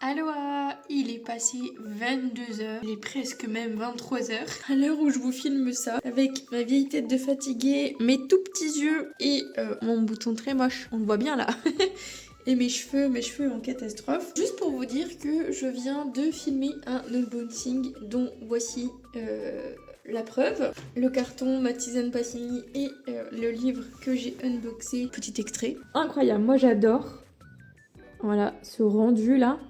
Aloha, il est passé 22h, il est presque même 23h, à l'heure où je vous filme ça, avec ma vieille tête de fatiguée, mes tout petits yeux et mon bouton très moche, on le voit bien là. Et mes cheveux en catastrophe. Juste pour vous dire que je viens de filmer un unboxing dont voici la preuve. Le carton, ma tisane Passini et le livre que j'ai unboxé. Petit extrait. Incroyable, moi j'adore. Voilà, ce rendu là,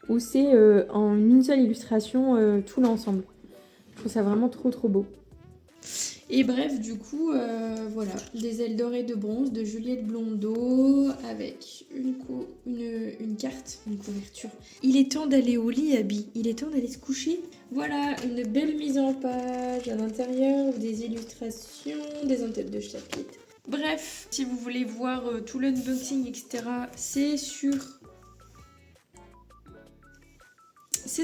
où c'est en une seule illustration tout l'ensemble. Je trouve ça vraiment trop beau. Et bref, du coup, voilà, des ailes dorées de bronze de Juliette Blondeau avec une carte, une couverture. Il est temps d'aller au lit, Abby. Il est temps d'aller se coucher. Voilà, une belle mise en page à l'intérieur, des illustrations, des en-têtes de chapitres. Bref, si vous voulez voir tout l'unboxing, etc., c'est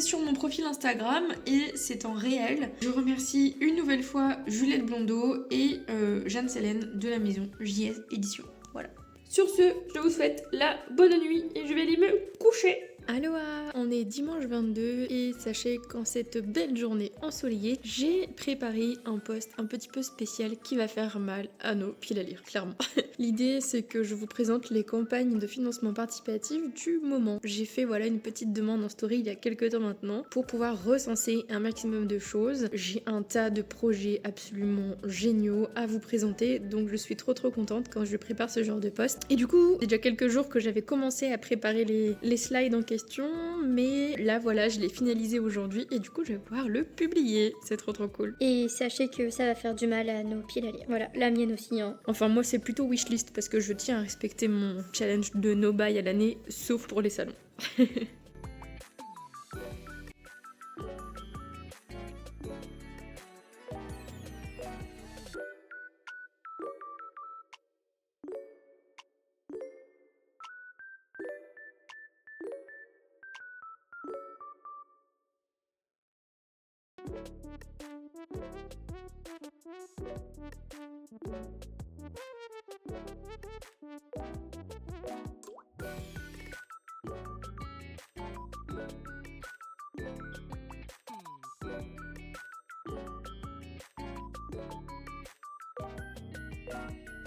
sur mon profil Instagram et c'est en réel. Je remercie une nouvelle fois Juliette Blondeau et Jeanne Selene de la maison JS Édition. Voilà. Sur ce, je vous souhaite la bonne nuit et je vais aller me coucher. Aloha, on est dimanche 22 et sachez qu'en cette belle journée ensoleillée, j'ai préparé un post un petit peu spécial qui va faire mal à nos piles à lire, clairement. L'idée c'est que je vous présente les campagnes de financement participatif du moment. J'ai fait voilà une petite demande en story il y a quelques temps maintenant pour pouvoir recenser un maximum de choses. J'ai un tas de projets absolument géniaux à vous présenter, donc je suis trop contente quand je prépare ce genre de post. Et du coup, c'est déjà quelques jours que j'avais commencé à préparer les slides en question, mais là voilà, je l'ai finalisé aujourd'hui et du coup je vais pouvoir le publier. C'est trop cool. Et sachez que ça va faire du mal à nos piles à lire. Voilà, la mienne aussi. Hein. Enfin moi c'est plutôt wishlist parce que je tiens à respecter mon challenge de no buy à l'année, sauf pour les salons.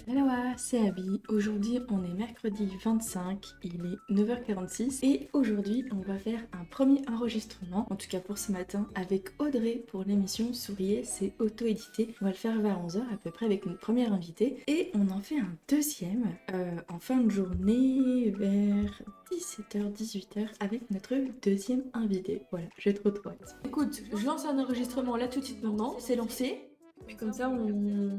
Aloha, c'est Abby. Aujourd'hui, on est mercredi 25, il est 9h46 et aujourd'hui, on va faire un premier enregistrement, en tout cas pour ce matin, avec Audrey pour l'émission Souriez, c'est auto-édité. On va le faire vers 11h à peu près avec notre première invitée et on en fait un deuxième en fin de journée vers 17h, 18h avec notre deuxième invité. Voilà, j'ai trop hâte. Écoute, je lance un enregistrement là tout de suite maintenant, c'est lancé. Puis comme ça, on...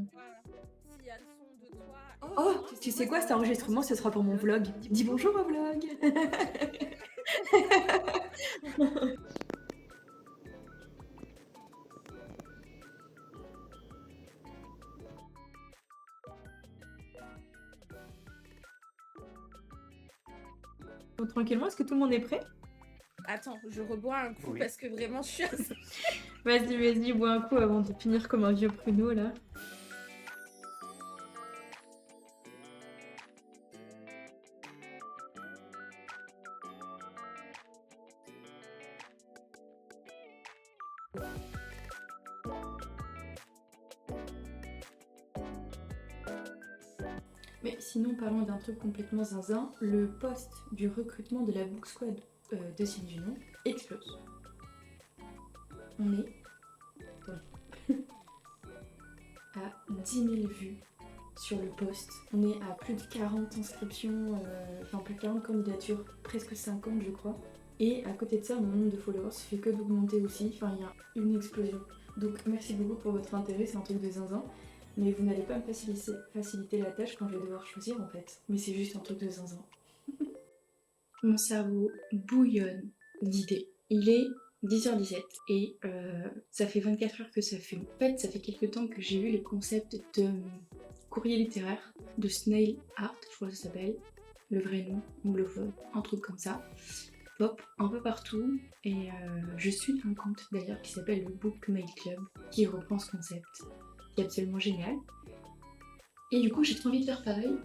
Oh, tu sais quoi, cet enregistrement, ce sera pour mon vlog. Dis bonjour au vlog. Donc, tranquillement, est-ce que tout le monde est prêt? Attends, je rebois un coup parce que vraiment je suis Vas-y, bois un coup avant de finir comme un vieux pruneau là. Mais sinon, parlons d'un truc complètement zinzin. Le poste du recrutement de la Book Squad deuxième du nom explose. On est à 10 000 vues sur le post. On est à plus de 40 inscriptions, enfin plus de 40 candidatures, presque 50 je crois. Et à côté de ça, mon nombre de followers fait que d'augmenter aussi, enfin il y a une explosion. Donc merci beaucoup pour votre intérêt, c'est un truc de zinzin. Mais vous n'allez pas me faciliter la tâche quand je vais devoir choisir en fait. Mais c'est juste un truc de zinzin. Mon cerveau bouillonne d'idées. Il est 10h17 et ça fait 24 heures que ça fait. En fait, ça fait quelques temps que j'ai eu les concepts de courrier littéraire, de snail art, je crois que ça s'appelle, le vrai nom, anglophone, un truc comme ça. Pop un peu partout et je suis un compte d'ailleurs qui s'appelle le Book Mail Club qui reprend ce concept, qui est absolument génial. Et du coup, j'ai trop envie de faire pareil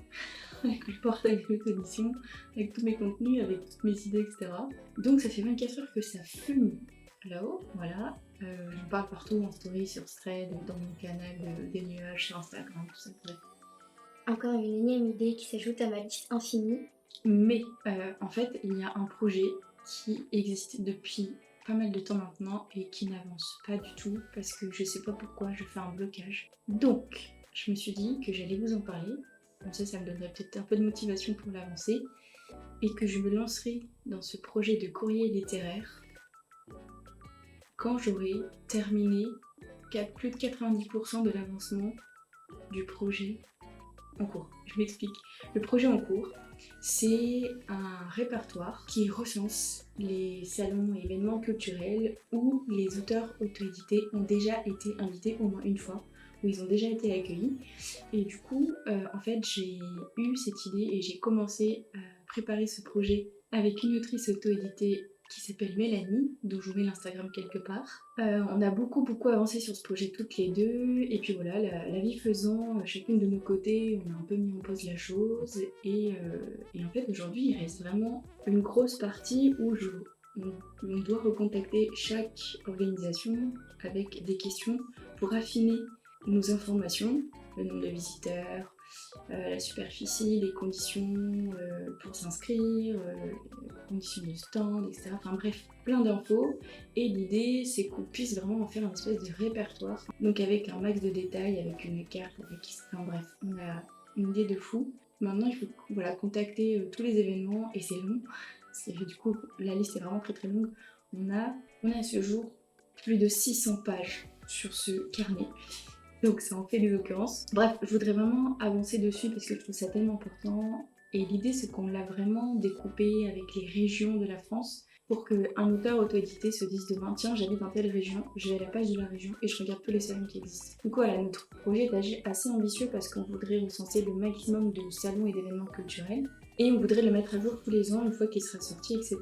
avec le portail de l'auto-édition, avec tous mes contenus, avec toutes mes idées, etc. Donc ça fait 24 heures que ça fume là-haut, voilà. J'en parle partout en story, sur Thread, dans mon canal des nuages, sur Instagram, tout ça, bref. Encore une énième idée qui s'ajoute à ma liste infinie. Mais en fait, il y a un projet qui existe depuis pas mal de temps maintenant et qui n'avance pas du tout parce que je sais pas pourquoi je fais un blocage. Donc, je me suis dit que j'allais vous en parler, comme ça me donnerait peut-être un peu de motivation pour l'avancer et que je me lancerai dans ce projet de courrier littéraire quand j'aurai terminé plus de 90% de l'avancement du projet en cours. Je m'explique. Le projet en cours, c'est un répertoire qui recense les salons et événements culturels où les auteurs auto-édités ont déjà été invités au moins une fois, où ils ont déjà été accueillis. Et du coup, en fait, j'ai eu cette idée et j'ai commencé à préparer ce projet avec une autrice auto-éditée qui s'appelle Mélanie, dont je vous mets l'Instagram quelque part. On a beaucoup avancé sur ce projet toutes les deux, et puis voilà, la vie faisant, chacune de nos côtés, on a un peu mis en pause la chose, et en fait aujourd'hui il reste vraiment une grosse partie où on doit recontacter chaque organisation avec des questions pour affiner nos informations, le nombre de visiteurs, la superficie, les conditions pour s'inscrire, les conditions de stand, etc. Enfin bref, plein d'infos. Et l'idée, c'est qu'on puisse vraiment en faire une espèce de répertoire. Donc avec un max de détails, avec une carte, enfin bref, on a une idée de fou. Maintenant, il faut contacter tous les événements et c'est long. Du coup, la liste est vraiment très très longue. On a à ce jour plus de 600 pages sur ce carnet. Donc ça en fait des occurrences. Bref, je voudrais vraiment avancer dessus parce que je trouve ça tellement important. Et l'idée c'est qu'on l'a vraiment découpé avec les régions de la France pour qu'un auteur auto-édité se dise demain, tiens j'habite dans telle région, je vais à la page de la région et je regarde tous les salons qui existent. Donc voilà, notre projet est assez ambitieux parce qu'on voudrait recenser le maximum de salons et d'événements culturels. Et on voudrait le mettre à jour tous les ans une fois qu'il sera sorti, etc.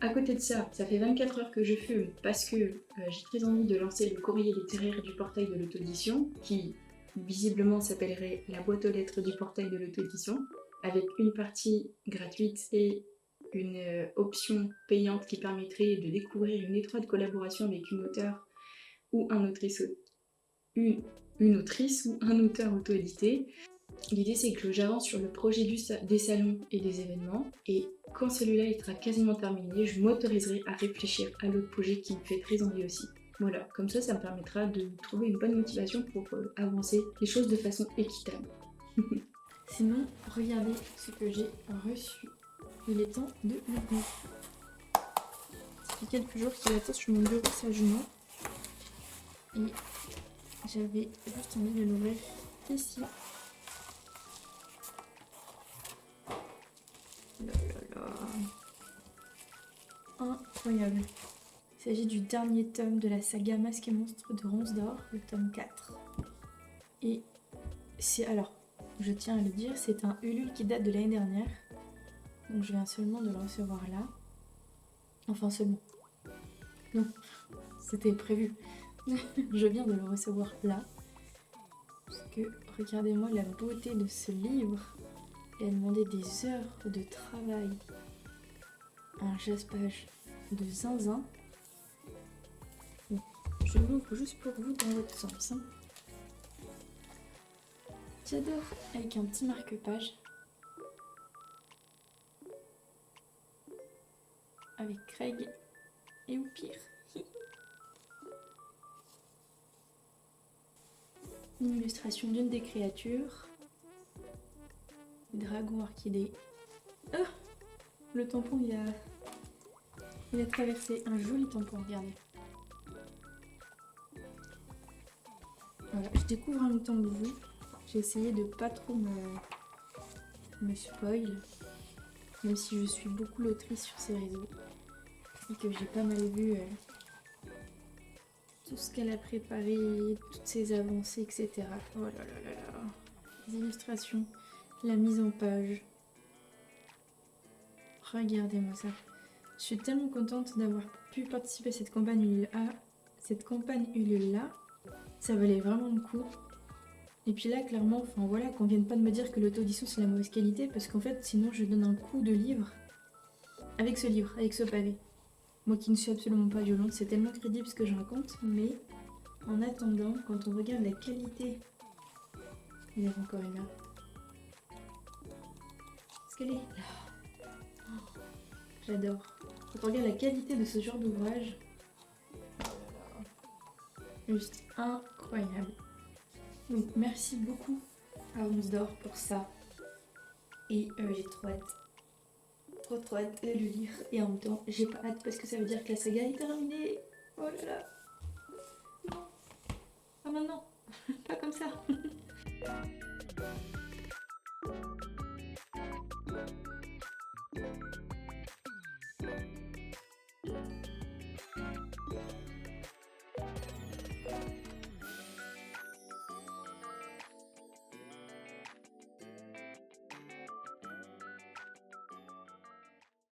À côté de ça, ça fait 24 heures que je fume parce que j'ai très envie de lancer le courrier littéraire du portail de l'auto-édition, qui visiblement s'appellerait la boîte aux lettres du portail de l'auto-édition, avec une partie gratuite et une option payante qui permettrait de découvrir une étroite collaboration avec une auteure ou un autrice, une autrice ou un auteur auto-édité. L'idée c'est que j'avance sur le projet des salons et des événements et quand celui-là il sera quasiment terminé, je m'autoriserai à réfléchir à l'autre projet qui me fait très envie aussi. Voilà, comme ça me permettra de trouver une bonne motivation pour avancer les choses de façon équitable. Sinon, regardez ce que j'ai reçu. Il est temps de l'ouvrir. Ça fait quelques jours qu'il attend sur mon bureau sagement et j'avais juste envie de l'ouvrir ici. Incroyable. Il s'agit du dernier tome de la saga Masque et Monstre de Ronsdor, le tome 4. Et c'est, alors, je tiens à le dire, c'est un Ulule qui date de l'année dernière. Donc je viens seulement de le recevoir là. Enfin seulement. Non, c'était prévu. Je viens de le recevoir là. Parce que regardez-moi la beauté de ce livre. Il a demandé des heures de travail. Un jaspage de zinzin. Bon, je l'ouvre juste pour vous dans votre sens. Hein. J'adore, avec un petit marque-page. Avec Craig et au pire. Une illustration d'une des créatures. Dragon orchidée. Ah, le tampon il a traversé un joli tampon, regardez. Voilà, je découvre en même temps que vous. J'ai essayé de pas trop me spoil, même si je suis beaucoup l'autrice sur ces réseaux et que j'ai pas mal vu tout ce qu'elle a préparé, toutes ses avancées, etc. Oh là là là là. Les illustrations, la mise en page. Regardez-moi ça. Je suis tellement contente d'avoir pu participer à cette campagne Ulule là. Ça valait vraiment le coup. Et puis là, clairement, enfin voilà, qu'on vienne pas de me dire que l'auto-audition c'est la mauvaise qualité, parce qu'en fait, sinon je donne un coup de livre avec ce livre, avec ce pavé. Moi qui ne suis absolument pas violente, c'est tellement crédible ce que je raconte, mais en attendant, quand on regarde la qualité... Il y en a encore une là. Est-ce qu'elle est là? Oh, j'adore. Quand on regarde la qualité de ce genre d'ouvrage, juste incroyable. Donc merci beaucoup à Once d'Or pour ça. Et j'ai trop hâte. Trop hâte de le lire. Et en même temps, j'ai pas hâte parce que ça veut dire que la saga est terminée. Oh là là. Non. Pas maintenant. Pas comme ça.